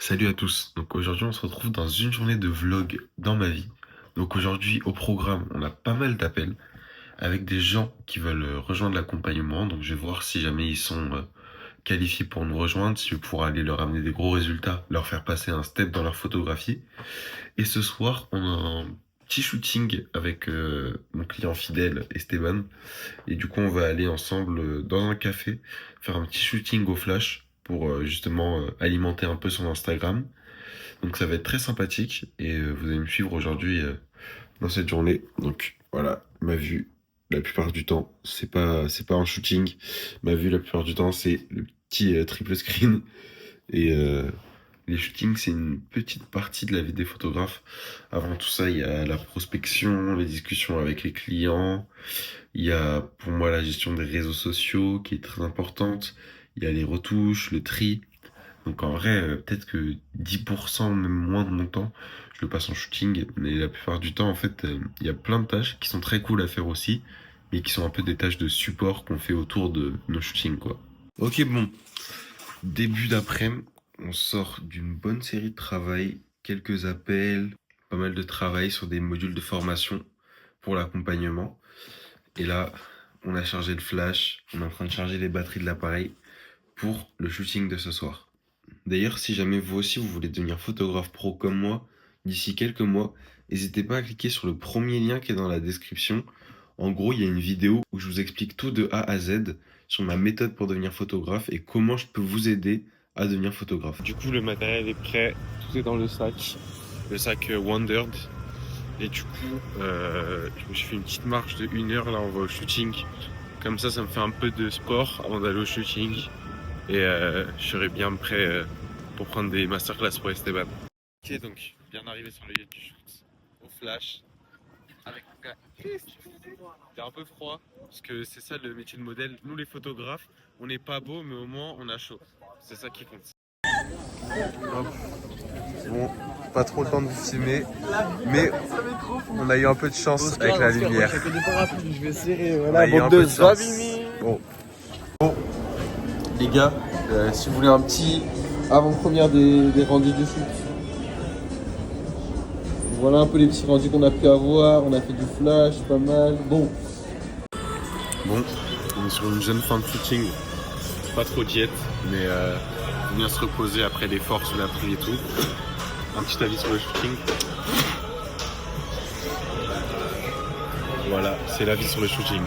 Salut à tous. Donc aujourd'hui, on se retrouve dans une journée de vlog dans ma vie. Donc aujourd'hui, au programme, on a pas mal d'appels avec des gens qui veulent rejoindre l'accompagnement. Donc je vais voir si jamais ils sont qualifiés pour nous rejoindre, si je vais pouvoir aller leur amener des gros résultats, leur faire passer un step dans leur photographie. Et ce soir, on a un petit shooting avec mon client fidèle Esteban. Et du coup, on va aller ensemble dans un café faire un petit shooting au flash pour justement alimenter un peu son Instagram. Donc ça va être très sympathique et vous allez me suivre aujourd'hui dans cette journée. Donc voilà, ma vue la plupart du temps, c'est pas un shooting. Ma vue la plupart du temps, c'est le petit triple screen et les shootings, c'est une petite partie de la vie des photographes. Avant tout ça, il y a la prospection, les discussions avec les clients, il y a pour moi la gestion des réseaux sociaux qui est très importante, il y a les retouches, le tri. Donc en vrai, peut-être que 10%, même moins de mon temps, je le passe en shooting. Mais la plupart du temps, en fait, il y a plein de tâches qui sont très cool à faire aussi, mais qui sont un peu des tâches de support qu'on fait autour de nos shootings, quoi. Ok, bon. Début d'après-midi, on sort d'une bonne série de travail, quelques appels, pas mal de travail sur des modules de formation pour l'accompagnement. Et là, on a chargé le flash, on est en train de charger les batteries de l'appareil pour le shooting de ce soir. D'ailleurs, si jamais vous aussi vous voulez devenir photographe pro comme moi, d'ici quelques mois, n'hésitez pas à cliquer sur le premier lien qui est dans la description. En gros, il y a une vidéo où je vous explique tout de A à Z sur ma méthode pour devenir photographe et comment je peux vous aider à devenir photographe. Du coup, le matériel est prêt, tout est dans le sac Wandered. Et du coup, je me suis fait une petite marche de 1 heure, là on va au shooting. Comme ça me fait un peu de sport avant d'aller au shooting. Et je serai bien prêt pour prendre des masterclass pour Esteban. Ok, donc bien arrivé sur le lieu du shoot, au flash, avec mon gars. Il est un peu froid, parce que c'est ça le métier de modèle. Nous les photographes, on n'est pas beau, mais au moins on a chaud. C'est ça qui compte. Hop. Bon, pas trop le temps de vous filmer, mais on a eu un peu de chance avec la lumière. Je vais serrer, On voilà, a eu un bande peu de de chance. Zabimi. Bon, les gars, si vous voulez un petit avant-première des rendus du shoot. Voilà un peu les petits rendus qu'on a pu avoir. On a fait du flash, pas mal. Bon, on est sur une jeune fin de shooting. Pas trop diète, mais bien se reposer après l'effort sous la pluie et tout. Un petit avis sur le shooting. Voilà, c'est l'avis sur le shooting.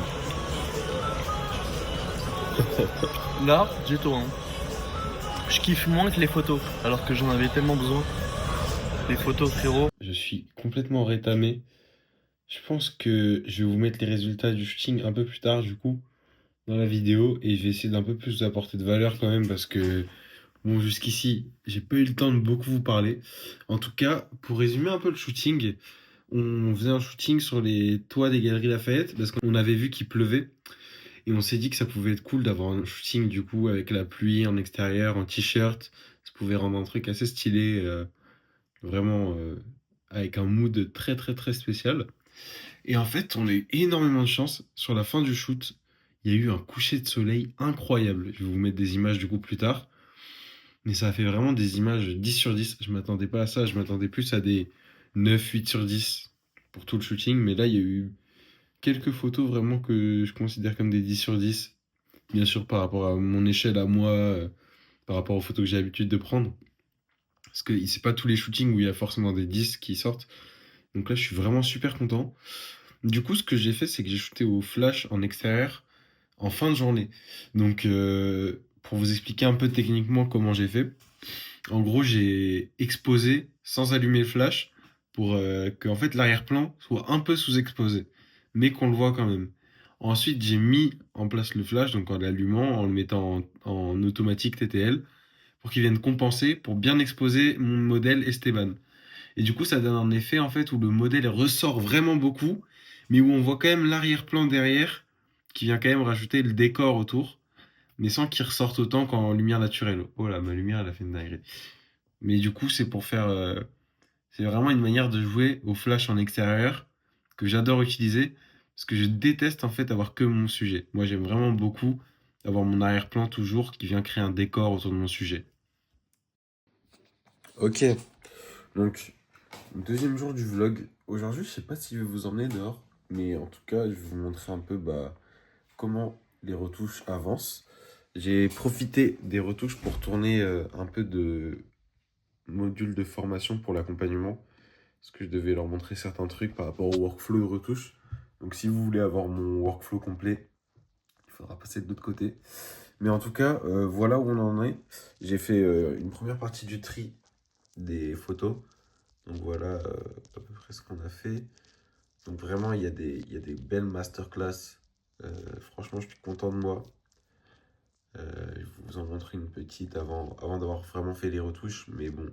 Là, dis-toi, hein. Je kiffe moins que les photos, alors que j'en avais tellement besoin. Les photos, frérot. Je suis complètement rétamé. Je pense que je vais vous mettre les résultats du shooting un peu plus tard, du coup, dans la vidéo. Et je vais essayer d'un peu plus vous apporter de valeur quand même, parce que, bon, jusqu'ici, j'ai pas eu le temps de beaucoup vous parler. En tout cas, pour résumer un peu le shooting, on faisait un shooting sur les toits des Galeries Lafayette, parce qu'on avait vu qu'il pleuvait. Et on s'est dit que ça pouvait être cool d'avoir un shooting, du coup, avec la pluie en extérieur, en t-shirt. Ça pouvait rendre un truc assez stylé, vraiment avec un mood très très très spécial. Et en fait, on a eu énormément de chance. Sur la fin du shoot, il y a eu un coucher de soleil incroyable. Je vais vous mettre des images du coup plus tard. Mais ça a fait vraiment des images 10 sur 10. Je m'attendais pas à ça. Je m'attendais plus à des 9, 8 sur 10 pour tout le shooting. Mais là, il y a eu quelques photos vraiment que je considère comme des 10 sur 10. Bien sûr, par rapport à mon échelle à moi, par rapport aux photos que j'ai l'habitude de prendre. Parce que c'est pas tous les shootings où il y a forcément des 10 qui sortent. Donc là, je suis vraiment super content. Du coup, ce que j'ai fait, c'est que j'ai shooté au flash en extérieur en fin de journée. Donc, pour vous expliquer un peu techniquement comment j'ai fait, en gros, j'ai exposé sans allumer le flash pour que en fait, l'arrière-plan soit un peu sous-exposé, mais qu'on le voit quand même. Ensuite, j'ai mis en place le flash, donc en l'allumant, en le mettant en automatique TTL, pour qu'il vienne compenser, pour bien exposer mon modèle Esteban. Et du coup, ça donne un effet en fait où le modèle ressort vraiment beaucoup, mais où on voit quand même l'arrière-plan derrière, qui vient quand même rajouter le décor autour, mais sans qu'il ressorte autant qu'en lumière naturelle. Oh là, ma lumière, elle a fait une dinguerie. Mais du coup, c'est pour faire, c'est vraiment une manière de jouer au flash en extérieur que j'adore utiliser, parce que je déteste en fait avoir que mon sujet. Moi, j'aime vraiment beaucoup avoir mon arrière-plan toujours qui vient créer un décor autour de mon sujet. Ok, donc deuxième jour du vlog. Aujourd'hui, je sais pas si je vais vous emmener dehors, mais en tout cas, je vais vous montrer un peu comment les retouches avancent. J'ai profité des retouches pour tourner un peu de module de formation pour l'accompagnement, parce que je devais leur montrer certains trucs par rapport au workflow de retouche. Donc si vous voulez avoir mon workflow complet, il faudra passer de l'autre côté. Mais en tout cas, voilà où on en est. J'ai fait une première partie du tri des photos. Donc voilà à peu près ce qu'on a fait. Donc vraiment, il y a des belles masterclass. Franchement, je suis content de moi. Je vais vous en montrer une petite avant d'avoir vraiment fait les retouches. Mais bon,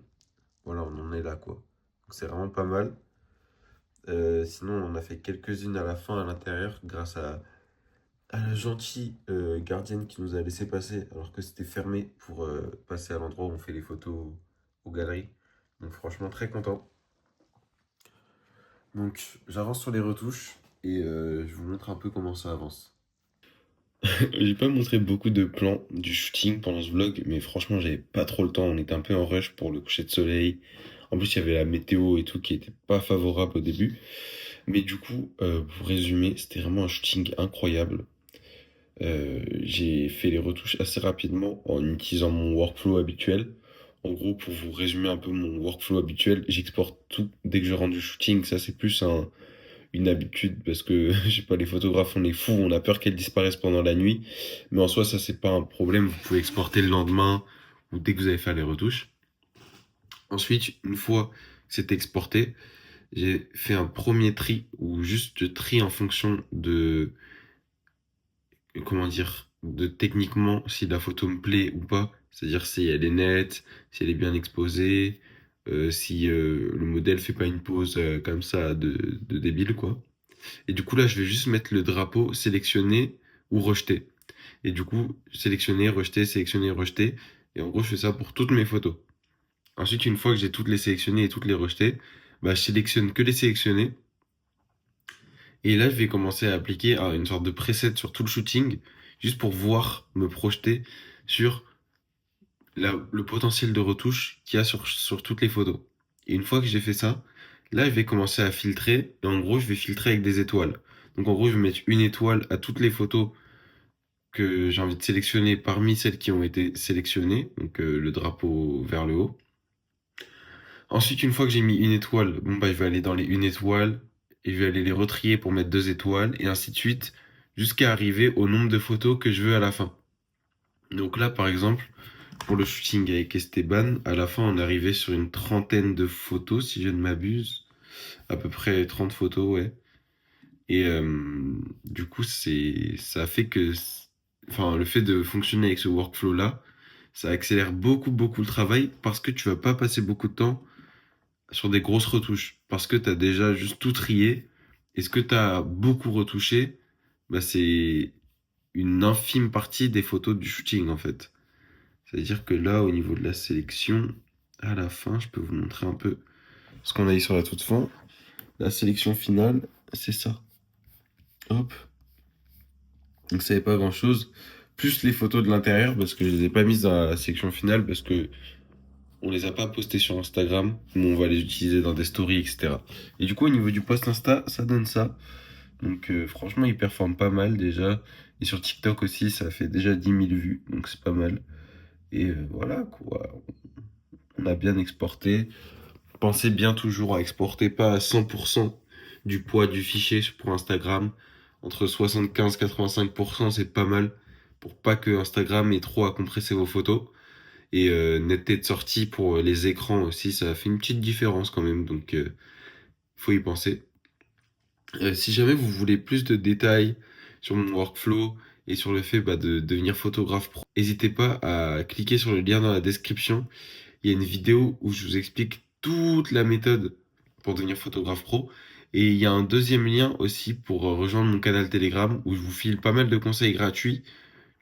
voilà, on en est là, quoi. Donc c'est vraiment pas mal. Sinon, on en a fait quelques-unes à la fin, à l'intérieur, grâce à la gentille gardienne qui nous a laissé passer, alors que c'était fermé pour passer à l'endroit où on fait les photos aux galeries. Donc franchement, très content. Donc j'avance sur les retouches et je vous montre un peu comment ça avance. J'ai pas montré beaucoup de plans du shooting pendant ce vlog, mais franchement, j'avais pas trop le temps. On était un peu en rush pour le coucher de soleil. En plus, il y avait la météo et tout qui était pas favorable au début. Mais du coup, pour résumer, c'était vraiment un shooting incroyable. J'ai fait les retouches assez rapidement en utilisant mon workflow habituel. En gros, pour vous résumer un peu mon workflow habituel, j'exporte tout dès que je rentre du shooting. Ça, c'est plus une habitude parce que je sais pas, les photographes, on est fous, on a peur qu'elles disparaissent pendant la nuit. Mais en soi, ça, c'est pas un problème. Vous pouvez exporter le lendemain ou dès que vous avez fait les retouches. Ensuite, une fois que c'est exporté, j'ai fait un premier tri où juste je trie en fonction de, comment dire, de techniquement si la photo me plaît ou pas. C'est-à-dire si elle est nette, si elle est bien exposée, si le modèle fait pas une pose comme ça de débile, quoi. Et du coup, là, je vais juste mettre le drapeau sélectionner ou rejeter. Et du coup, sélectionner, rejeter. Et en gros, je fais ça pour toutes mes photos. Ensuite, une fois que j'ai toutes les sélectionnées et toutes les rejetées, bah, je sélectionne que les sélectionnées. Et là, je vais commencer à appliquer une sorte de preset sur tout le shooting, juste pour voir me projeter sur le potentiel de retouche qu'il y a sur toutes les photos. Et une fois que j'ai fait ça, là, je vais commencer à filtrer. Et en gros, je vais filtrer avec des étoiles. Donc, en gros, je vais mettre une étoile à toutes les photos que j'ai envie de sélectionner parmi celles qui ont été sélectionnées. Donc, le drapeau vers le haut. Ensuite, une fois que j'ai mis une étoile, bon, bah, je vais aller dans les une étoile et je vais aller les retrier pour mettre deux étoiles et ainsi de suite jusqu'à arriver au nombre de photos que je veux à la fin. Donc là, par exemple, pour le shooting avec Esteban, à la fin, on est arrivé sur une trentaine de photos, si je ne m'abuse. À peu près 30 photos, ouais. Et du coup, ça a fait que, enfin, le fait de fonctionner avec ce workflow-là, ça accélère beaucoup, beaucoup le travail parce que tu vas pas passer beaucoup de temps sur des grosses retouches. Parce que tu as déjà juste tout trié. Et ce que tu as beaucoup retouché, bah, c'est une infime partie des photos du shooting, en fait. C'est-à-dire que là, au niveau de la sélection, à la fin, je peux vous montrer un peu ce qu'on a eu sur la toute fin. La sélection finale, c'est ça. Hop. Donc ça n'est pas grand-chose. Plus les photos de l'intérieur, parce que je les ai pas mises dans la sélection finale, parce que on les a pas postées sur Instagram, mais on va les utiliser dans des stories, etc. Et du coup, au niveau du post Insta, ça donne ça. Donc franchement, il performe pas mal déjà. Et sur TikTok aussi, ça fait déjà 10 000 vues, donc c'est pas mal. Et voilà, quoi. On a bien exporté. Pensez bien toujours à exporter pas à 100% du poids du fichier pour Instagram. Entre 75 et 85%, c'est pas mal pour pas que Instagram ait trop à compresser vos photos. Et netteté de sortie pour les écrans aussi, ça fait une petite différence quand même, donc faut y penser. Si jamais vous voulez plus de détails sur mon workflow et sur le fait de devenir photographe pro, n'hésitez pas à cliquer sur le lien dans la description. Il y a une vidéo où je vous explique toute la méthode pour devenir photographe pro. Et il y a un deuxième lien aussi pour rejoindre mon canal Telegram où je vous file pas mal de conseils gratuits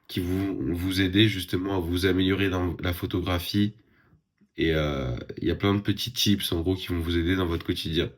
qui vont vous aider justement à vous améliorer dans la photographie. Et il y a plein de petits tips en gros qui vont vous aider dans votre quotidien.